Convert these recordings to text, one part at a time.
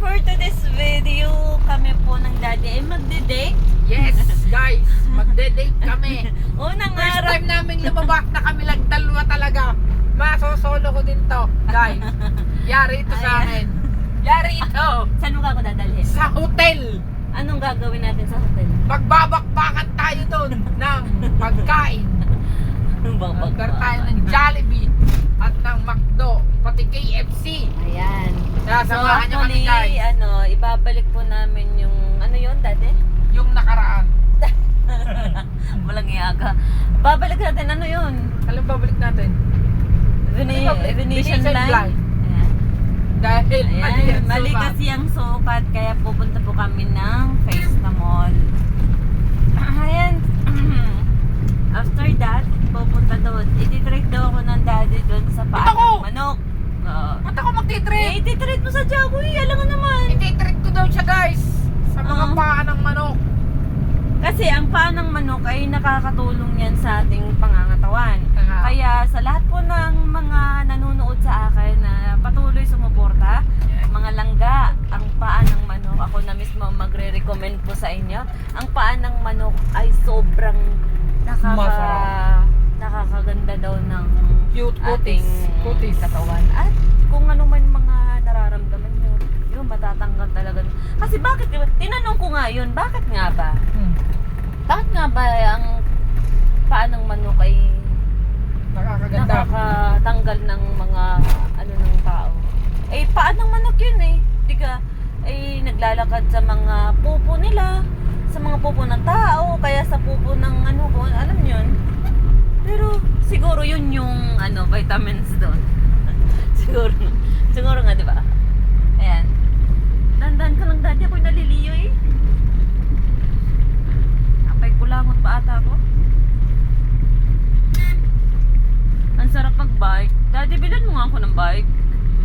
for today's video, kami po ng daddy ay magde-date. Yes, guys, magde-date kami. Unang First araw. time namin lumabas na kami lang dalawa talaga. Masosolo ko din to, guys. Yari ito sa akin. Yari ito. Saan mo ka ako dadalhin? Sa hotel. Anong gagawin natin sa hotel? Magbabakbakan tayo doon ng pagkain. Order tayo ng Jollibee at ng McDo, pati KFC. Ayan. Kaya samahan niyo kami, actually, guys. ibabalik po namin yung, ano yun, daddy? Yung nakaraan. Walang iyaga. Babalik natin, ano yun? Alam babalik natin? Venetian Venetian line. line. Ayan. Dahil Ayan, mali sukat. kasi ang sukat, kaya pupunta po kami ng Fiesta Mall. Ayan. After that, pupunta doon. Iti-treat daw ako ng daddy doon sa paa Ito ko! ng manok. Oo. Ba't ako magtitreat? Iti-treat mo sa Jagoy, alam nga naman. Ititreat ko daw siya, guys. Sa mga Oo. paa ng manok. Kasi ang paa ng manok ay nakakatulong yan sa ating pangangatawan. Aha. Kaya sa lahat po ng mga nanonood sa akin na patuloy sumuporta, mga langga, ang paa ng manok, ako na mismo magre-recommend po sa inyo, ang paa ng manok ay sobrang Masarap. nakakaganda daw ng Cute ating cuties. katawan. At kung ano man mga nararamdaman nyo, yun, matatanggal talaga. Kasi bakit, diba? Tinanong ko nga yun, bakit nga ba? Bakit nga ba ang paa ng manok ay Nakakaganda. nakakatanggal ng mga ano ng tao? Eh, paa ng manok yun eh. Diga, ay naglalakad sa mga pupo nila, sa mga pupo ng tao, kaya sa pupo ng ano ko, alam nyo yun. Pero siguro yun yung ano, vitamins doon. siguro nga, di ba? Ayan. Dandan ka lang, daddy, ako'y naliliyo eh. Apay kulangot pa ata ako. Ang sarap mag-bike. Daddy, bilan mo nga ako ng bike.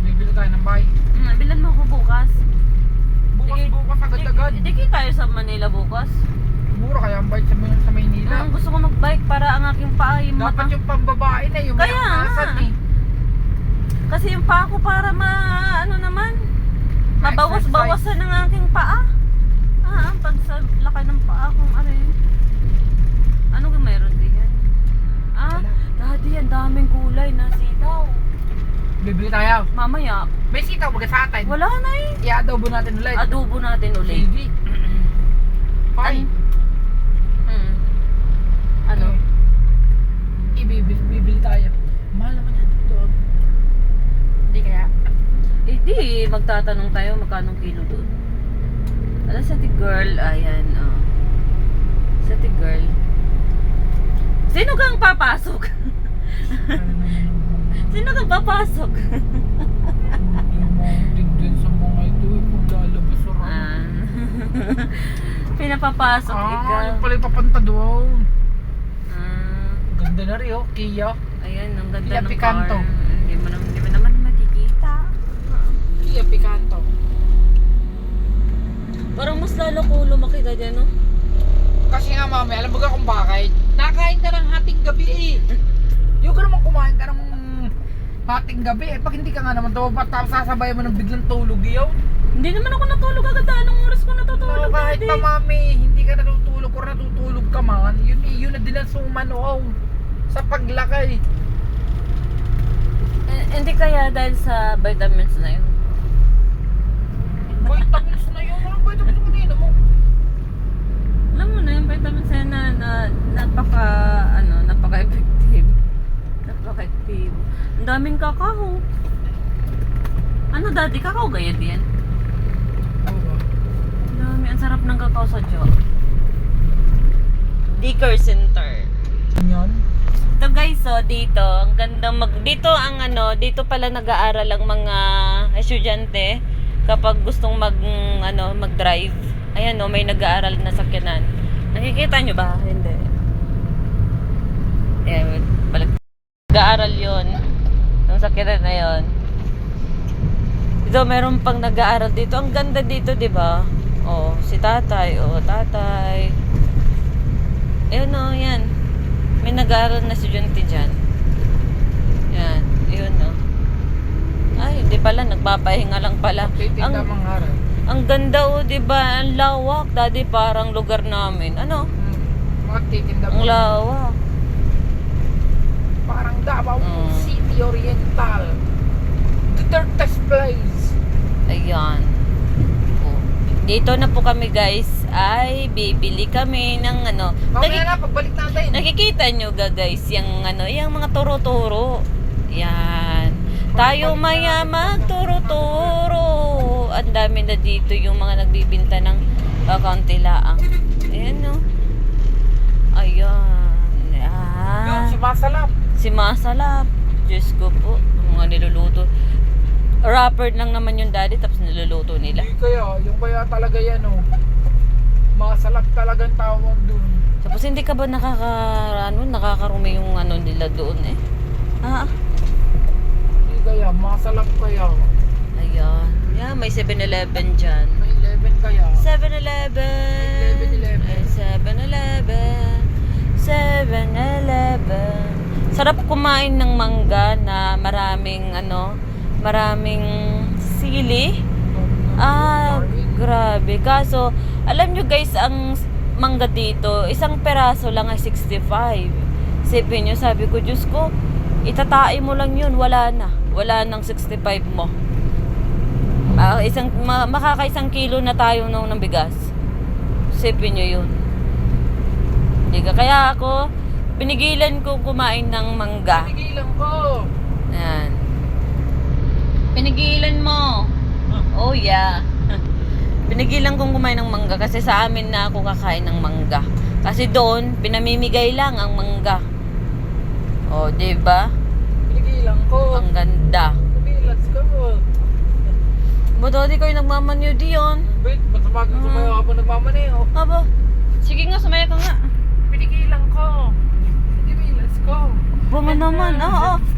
Bibili tayo ng bike. Bilan mo ako bukas. Bukas agad-agad. Hindi tayo sa Manila bukas. Mura kaya ang bike sa Maynila. Gusto ko mag-bike para ang aking paa ay Dapat yung pambabae na yung Kaya may akasan nga. eh. Kasi yung paa ko para ano naman, mabawas-bawasan ng aking paa. Pag sa laki ng paa kong ano kung mayroon din yan? Daddy, ang daming gulay na sitaw. Bibili tayo. Mamaya, May sitaw baga sa atin. wala na eh. I-adobo natin ulit. Adobo natin ulit. Sige. Fine. Ano? Bibili tayo. Mahal naman yan dito. Hindi kaya? Di, magtatanong tayo magkano kilo doon. Alam sa girl, ayan, oh. Sa girl. Sino kang papasok? Sino kang papasok? Tignan sa mga ito kung lalabas o Pinapapasok ikaw. yung pala yung papanta doon. Ah, Ganda na rin oh, Kia. ayan, ang ganda Kia ng Picanto. car. Hindi mo naman makikita. Kia Picanto. Parang mas lalo ko lumaki ka dyan, no? Kasi nga mami, alam mo ka kung bakit? Nakain ka ng hating gabi eh. Yung ka naman kumain ka ng hating gabi eh. Pag hindi ka nga naman tumabot, tapos sasabay mo ng biglang tulog yun. Hindi naman ako natulog agad. Anong oras ko natutulog? So, kahit pa mami, hindi ka natutulog or natutulog ka man, yun na din ang sumano sa paglakay. Hindi kaya dahil sa vitamins na yun. Vitamins na yun. Anong vitamins mo din mo? Alam mo na yung vitamins na napaka-effective. Napaka-effective. Ang daming kakao. Ano daddy, kakao gaya din? Oo. Ang dami, ang sarap ng kakao sa Jo. Dicker Center. Yan. Ito guys, so dito, ang ganda dito ang dito pala nag-aaral ang mga estudyante kapag gustong mag-drive. Ayan may nag-aaral na sakyanan. Nakikita nyo ba? Hindi. Ayan, balik. Nag-aaral yun. Yung sakyanan na yun. Dito, meron pang nag-aaral dito. Ang ganda dito, di ba? Oh, si tatay. Oh, tatay. Ayun o, yan. May nag-aaral na estudyante dyan. Yan, yun o. Ay, hindi pala. Nagpapahinga lang pala. Titinda mga araw. Ang ganda oh, 'di ba? Ang lawak, daddy, parang lugar namin. Ano? Magtitinda Ang mo. lawak. Parang Davao Mm. City Oriental. Duterte's Place. Ayan. Oh. Dito na po kami, guys. Ay bibili kami ng ano. Mamaya na, pagbalik natin. Nakikita nyo ga, guys, yung ano, yung mga turo-turo. Yan. Tayo maya magturo-turo. Ang dami na dito yung mga nagbibinta ng kaunti laang. Ayan, no. Ayan. Yung si Ah. Masalap. Si Masalap. Diyos ko po. Mga niluluto. Wrapper lang naman yung daddy, tapos niluluto nila. Hindi kaya, yung kaya talaga yan oh. Masalap talagang tawag dun. Tapos hindi ka ba nakakarumi yung ano nila doon eh? Ah, Hindi kaya, masalap kaya. ayan. Yeah, may 7-Eleven dyan. May 11 kaya. 7-Eleven. 7-Eleven. Ay, 7-Eleven. 7-Eleven. Sarap kumain ng mangga na maraming maraming sili. Ah, grabe. Kaso, alam nyo guys, ang mangga dito, isang peraso lang ay 65. Isipin nyo, sabi ko, Diyos ko, itatai mo lang yun, wala na. Wala nang 65 mo. Makaka-1 kilo na tayo ng bigas. Isipin nyo yun. Kaya ako, pinigilan ko kumain ng mangga. Pinigilan ko. Ayan. Pinigilan mo. Oh yeah. Pinigilan kong kumain ng mangga kasi sa amin na ako kakain ng mangga. Kasi doon, pinamimigay lang ang mangga. Oh, 'di ba? Pinigilan ko. Ang ganda. Let's go. Ba't di kayo nagmamanyo diyon? Wait, ba't sumayo ka po nagmamaneho? Aba, sige nga, sumaya ka nga. Pinigilan ko. Sige, let's go. Bama naman,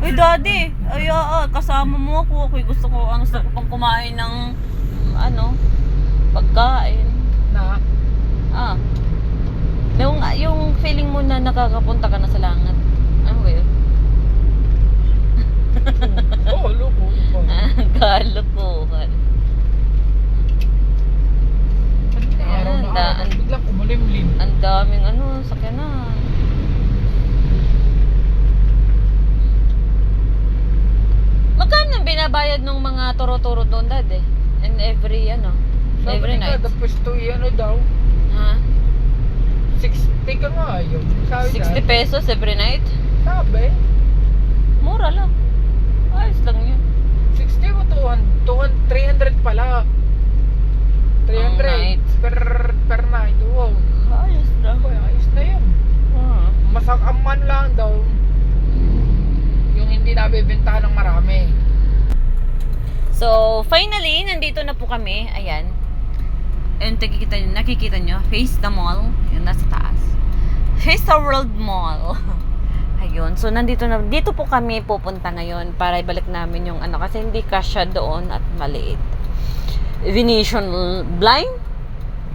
Ay, daddy. Ay, kasama mo ako. Ako'y gusto ko pang kumain ng, pagkain. Na? Yung feeling mo na nakakapunta ka na sa langit. Ano ba yun? Oo, loko. Kalokohan. Araw na araw. Biglang kumulimlim. Ang daming sakyanan. Magkano ang binabayad ng mga turo-turo doon, dad eh? And every every night. Sabi pwesto daw. Ha? 60 ka nga yun. Sabi 60 pesos every night? Sabi. Mura lang. Ayos lang yun. 60 o 200, 300 pala. 300 night. per night. Wow. Ayos lang. Ayos na yun. Masakaman lang daw. Yung hindi nabibentahan ng marami. So, finally, nandito na po kami. Ayan. And nakikita nyo, face the mall. Yun, nasa taas. Face the World Mall. Ayun. So, dito po kami pupunta ngayon para ibalik namin yung kasi hindi kasya doon at maliit. Venetian blind?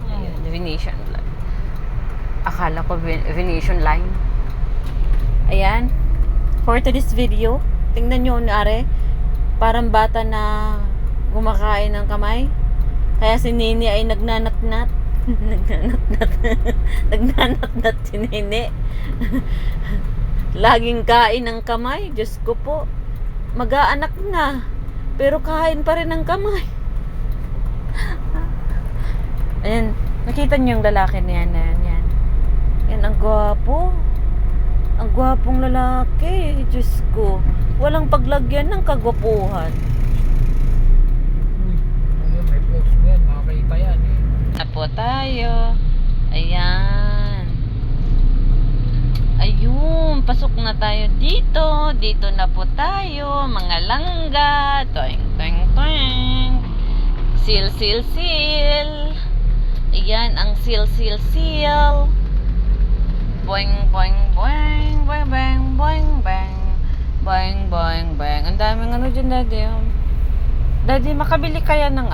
Ayun, Venetian blind. Akala ko Venetian line. Ayan. For today's video, tingnan nyo, parang bata na kumakain ng kamay. Kaya si Nini ay nagnanatnat. Nagnanatnat si Nini. Laging kain ng kamay. Diyos ko po. Mag-aanak na. Pero kain pa rin ng kamay. Ayan. Nakita niyo yung lalaki na yan. Yan, ang gwapo. Ang gwapong lalaki. Diyos ko. Walang paglagyan ng kagwapuhan. Ayun, may post mo yan. Makakita yan eh. Na po tayo. Ayan. Ayun. Pasok na tayo dito. Dito na po tayo. Mga langga. Toing, toing, toing. Seal, seal, seal. Ayan, ang seal, seal, seal. Boing, boing, boing. Boing, boing, boing, boing. Boing, boing, boing. Ang daming dyan, daddy. Daddy, makabili kaya ng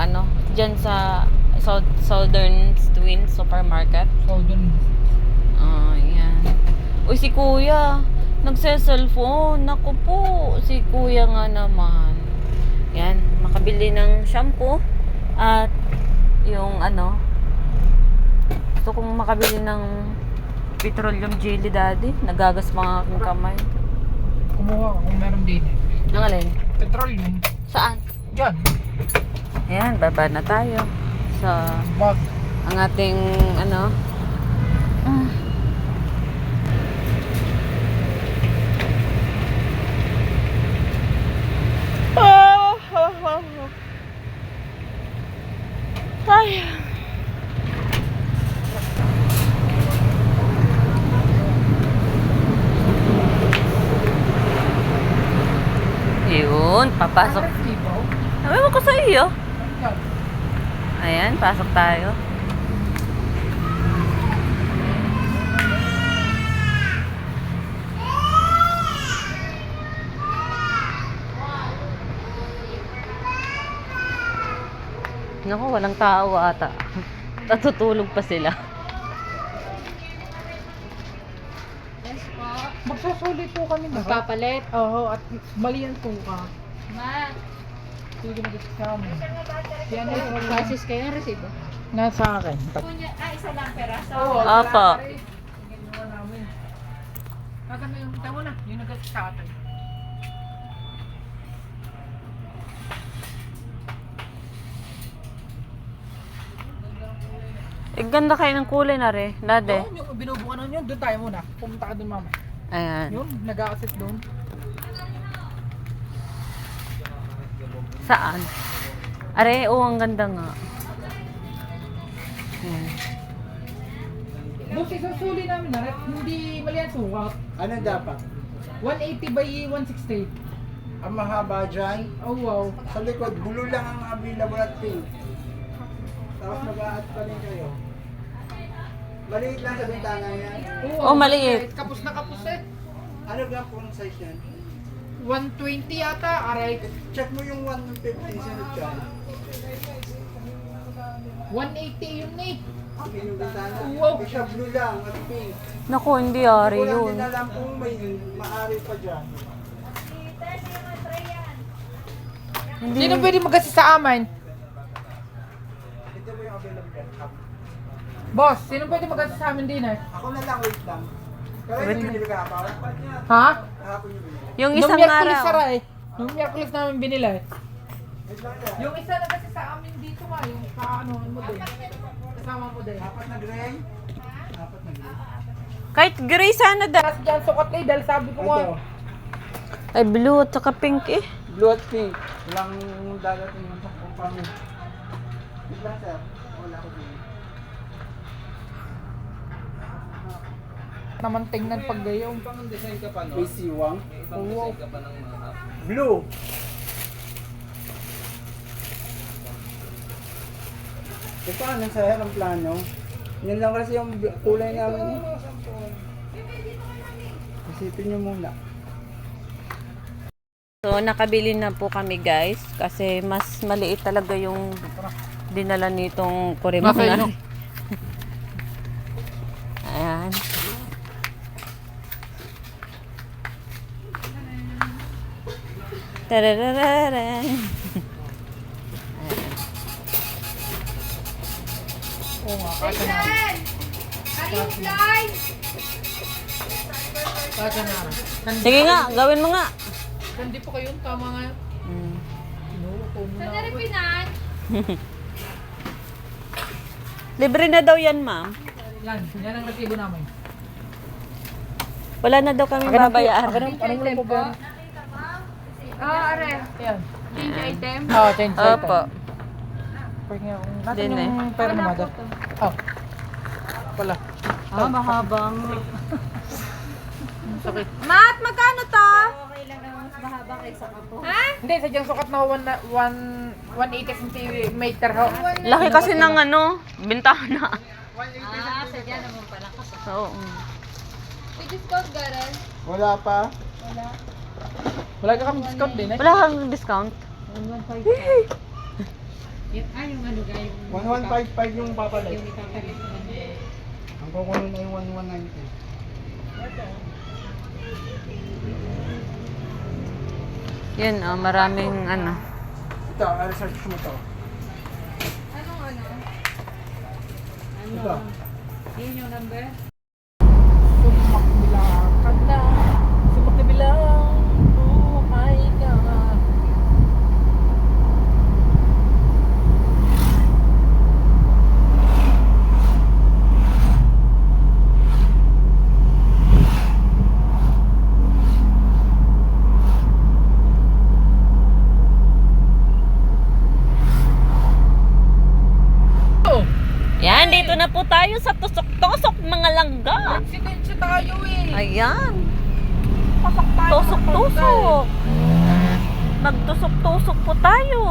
dyan sa Southern Twin Supermarket? Southern. Yan. Uy, si kuya. Nagse-cellphone. Naku po. Si kuya nga naman. Yan. Makabili ng shampoo. At yung ano, gusto kong makabili ng petroleum jelly, daddy. Nagagas mga aking kamay. Kumuha ka kung meron din eh. Ang alin? Petroleum. Saan? Diyan. Ayan, baba na tayo sa Bag. ang ating ano. Ay. Yun, papasok. Ibaw. Ewan ko sa iyo. Diyan. Ayan, pasok tayo. Naku, walang tao ata. Natutulog pa sila. Magsusulit po kami na. Magpapalit. Oo, at mali yan po ka. Ma, Sige na gusto sa amin. Yan ay basis kayo ang resibo. nasa akin. Isa lang pera. Oo, Apa. Ginawa namin. Kaka na yung tawa na, yung nag-ask sa atin. Ganda kayo ng kulay na rin, dade. Oo, yung binubukan nun yun, doon tayo muna. Pumunta ka doon mama. Ayan. Yun, nag-a-assist doon. Saan? Are, oo, ang ganda nga. Ayan. Boss, isusuli namin na rin. Hindi mali ang sukat. Ano dapat? 180 by 160. Ang mahaba dyan, Oh wow. sa likod, blue lang ang available at pink. Tapos mag-a-add pa rin kayo. Maliit lang sa bintana yan. Oh, maliit. Kapos na kapos eh. Ano ba pong size yan? 120 yata, aray. Check mo yung 150 sunod dyan. 180 yun eh. Sige yung bintana. Wow. Siya blue lang at pink. Naku, hindi ari Wala yun. din alam kung may maari pa dyan. Hindi. Sino pwede mag-assist sa amin? Ito mo yung available. Boss, sino pwede mag-assist sa amin din eh? Ako na lang, wait lang. Pero ito binili ka pa. Ha? Kahapon yung binili. Yung Nung isang Miyerkules araw. sara eh. Nung Miyerkules namin binila eh. Wait lang yan. Yung isa na kasi sa amin dito nga, yung kaanohan mo din. Kasama mo din. Apat na gray. Apat na gray. Kahit gray sana da. Tapos dyan sukat eh, dahil sabi ko nga. Ito. Ay, blue at saka pink eh. Blue at pink. Walang dadating ng pang. Wait lang sir. Wala ko din. Naman tingnan pag gayong. May siwang. Oo. Blue. Ito ano sir ang plano? Yan lang kasi yung kulay namin. Isipin nyo muna. So, nakabili na po kami guys. Kasi mas maliit talaga yung dinala nitong Nasa Koreman. inyo. Ayan. Tararararan. Oo nga, kasa na. Kasa na. Sige nga, gawin mo nga. Hindi po kayo, tama nga yun. Mm. Tinuro ko muna ako. Libre na daw yan, ma'am. Yan ang resibo namin. Wala na daw kami babayaran. Anong ulam po ba? are. Yan. Change item. Oo, change item. Opo. Pwede nga akong... Nasaan Din eh. yung pera ni Mother? Oh. Pala. Ah, mahabang. Sakit. Mat, magkano to? Okay lang naman mas mahaba kaysa kapo. Hindi, sadyang sukat na 180 cm ho. Laki kasi ng ano, bintana. Sadya naman pala kasi. Oo. May discount Garen? Wala pa. Wala ka kami discount din eh. Wala kang discount. 155. Yung ano guys. 1155 yung papalit. Yung ipapalit. Ang kukunin ay 1190. Yun, maraming ano. Ito, research mo to. Anong ano? Ito. Yun yung number? Sumakbilakad na. Sumakbilang buhay ka. Yan, dito na po tayo sa tusok-tusok mga langga. Aksidente tayo eh. Ayan, Pasok tayo. tusok-tusok. Magtusok-tusok po tayo.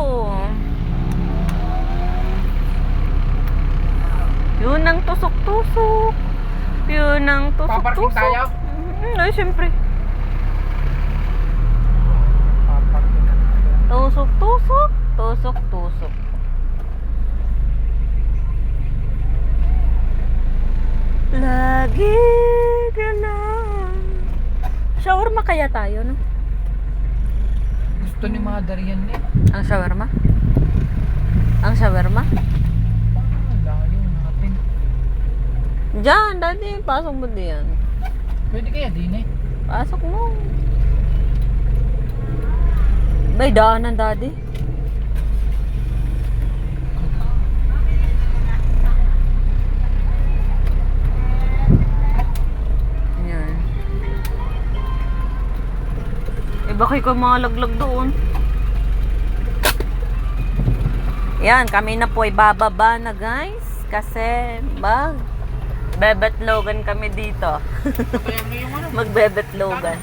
Yun ang tusok-tusok. Yun ang Paparking tusok-tusok. tayo? Ay, siyempre. Paparking na tayo. Tusok-tusok. Tusok-tusok. Lagi ka lang. Shawarma kaya tayo, no? Gusto ni Mother yan eh. Ang shawarma? Ang shawarma? Layo natin. Diyan, daddy. Pasok mo diyan. Pwede kaya din eh. Pasok mo. May daanan, daddy. Yan. Eh, baka ikaw mga laglag doon. Yan, kami na po ay bababa na, guys. Kasi, bebetlogan kami dito. Kaya mo yung ano. Magbebetlogan.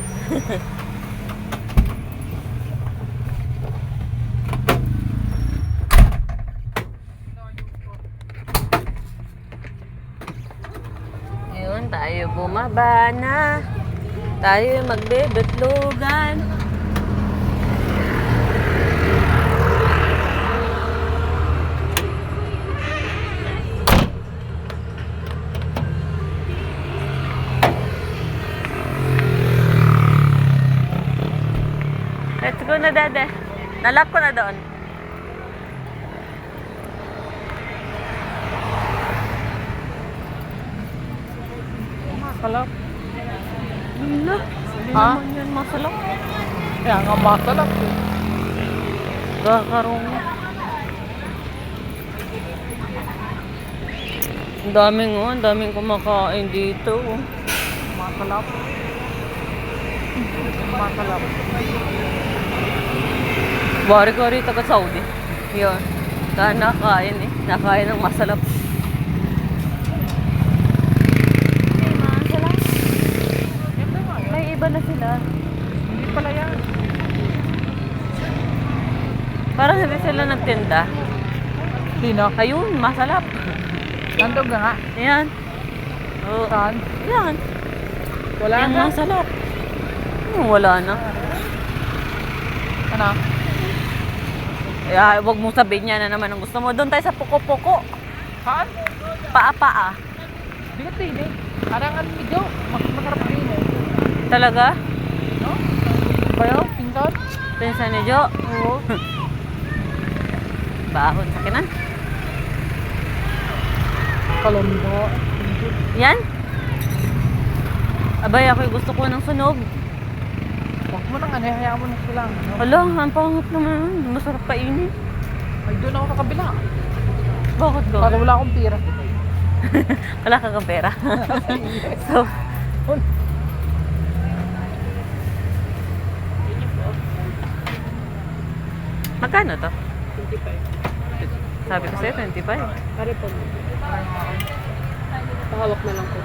Ayun, tayo bumaba na. Tayo magbebetlogan. Let's go na, dada. Nalak ko na doon. Masalap. Wala. Hindi Ha? naman yan masalap. Kaya nga masalap eh. Kakarong. Ang daming ang daming kumakain dito. Masalap. Masalap. Bari-bari taga Saudi. Yun. Kaya nakain eh. Nakain ng masalap. Masalap. May iba na sila. Hindi pala yan. Parang hindi sila nagtinda. Sino? Ayun, masalap. Nandog ka nga. Ayan. Oh. Saan? Yan. Wala Yan, na. masalap. Wala na. Ano? Wag mong sabihin niya na naman ang gusto mo. Doon tayo sa puko-puko. Saan? Paa-paa. Di ka tini. Parang ano medyo. Masarap din eh. Talaga? No? Ba yun? Pinsan? Pinsan ni Jo? Oo. Bahon sa kinan. Kalombo. Yan? Abay, ako gusto ko ng sunog. Huwag mo nang ano. Hayaan mo na sila. Ano? Hala, ang pangat naman. Masarap kainin. Ay, doon ako sa kabila. Bakit ba? Para wala akong pira. Wala ka kang pera. So, magkano to? 25. Sabi ko sa'yo, 25. Pare po. Pahawak na lang po.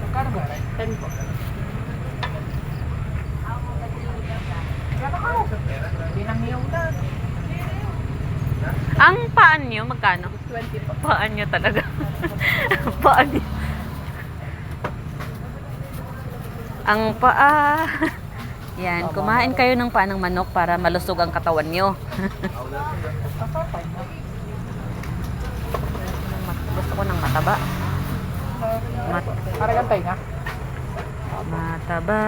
Magkano ba? 10 po. Kaya ako. Pinanghiyaw na. Ang paan nyo, magkano? 20 po. Paan nyo talaga. Paan nyo. Ang paa. Yan, kumain kayo ng paa ng manok para malusog ang katawan nyo. Gusto ko ng mataba. Para gantay nga. Mataba.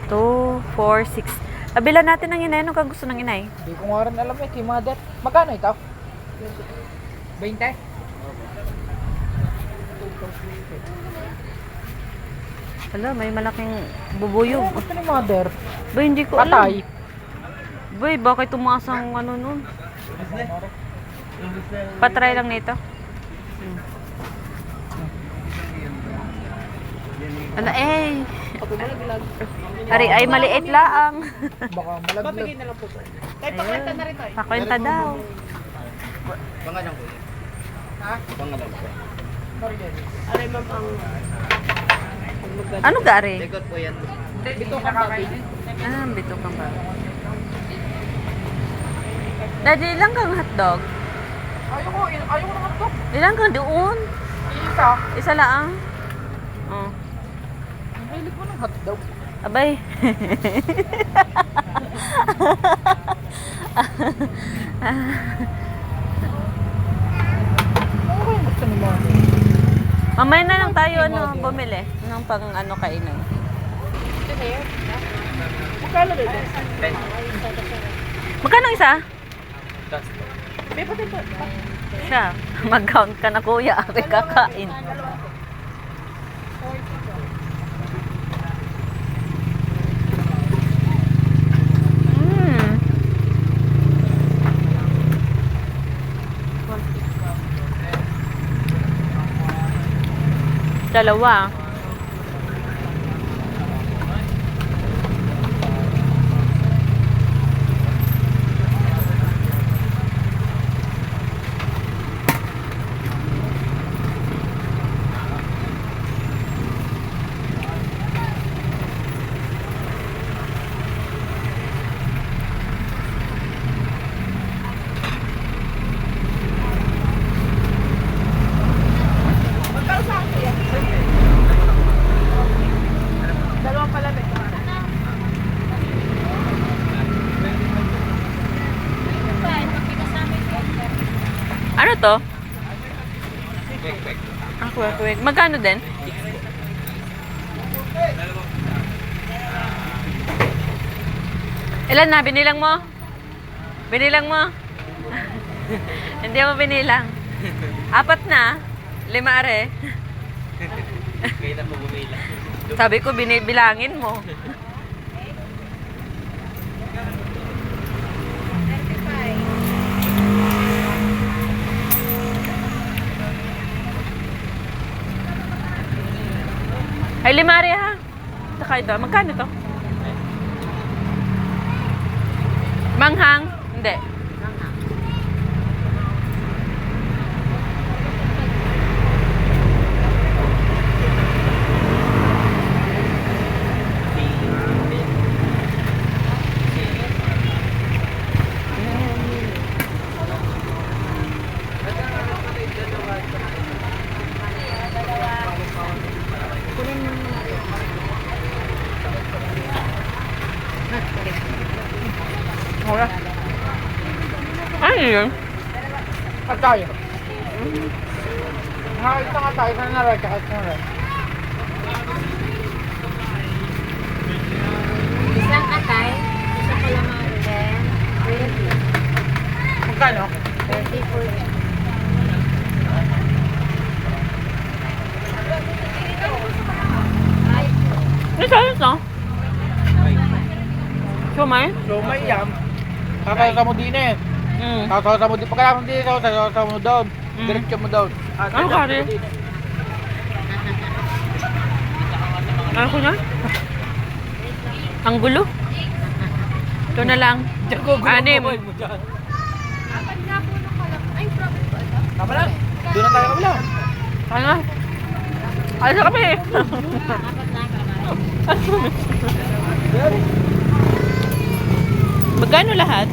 2, 4, 6. Abila natin ng inay. Anong ka gusto ng inay? Hindi ko nga rin alam eh. Kay Mother. Magkano ito? 20? Hala, may malaking bubuyog. Gusto ni mother. Ba, hindi ko alam. Patay. Boy, bakit tumasang ano nun? Patry lang nito. Ano eh? Ari ay maliit lang. Baka malaglag. Papigay na lang po. Kahit pakwenta na rin tayo. Pakwenta daw. Pangalan ko. Ha? Pangalan ko. Aray ma'am ang... Ano gari? Likod po yan. Dito nakakainin. Ah, bito kang ba? Daddy, ilang kang hotdog? Ayoko naman to. Ilang kang doon? Isa. Isa lang? Oh. Ang hilig ko ng hotdog. Abay. Ano kaya gusto ni mama? Mamaya na lang tayo bumili ng pang kainan. Magkano rin? Magkano isa? May pati po. Siya. Mag-count ka na kuya. Ako kakain. Mm. Dalawa. Dalawang palamig. Ano to? Ah, kwek-kwek. Magkano din? Ilan na? Binilang mo? Binilang mo? Hindi mo binilang. 4 na? 5 are? Kaya na po bumila. Sabi ko, binibilangin mo. Ay, 5 are ha? Saka ito. Magkano to? Manghang? Hindi. Wala. Ano yun? At tayo. Nakakita nga tayo sa naray, tsaka sa naray. Isang atay, isang calamari, then 20. Magkano? 20 for Ano sa'yo no? Sumay? So may yam. Kakasa mo din eh. Mm. Kakasa mo din. Pagkala mo din, kakasa mo doon. Mm. Diretso mo doon. Ano kari? Ano ko niya? Ang gulo. Ito na lang. Anim. Tama lang. Doon na tayo kabila. Ano? Ano na kami? Magkano lahat?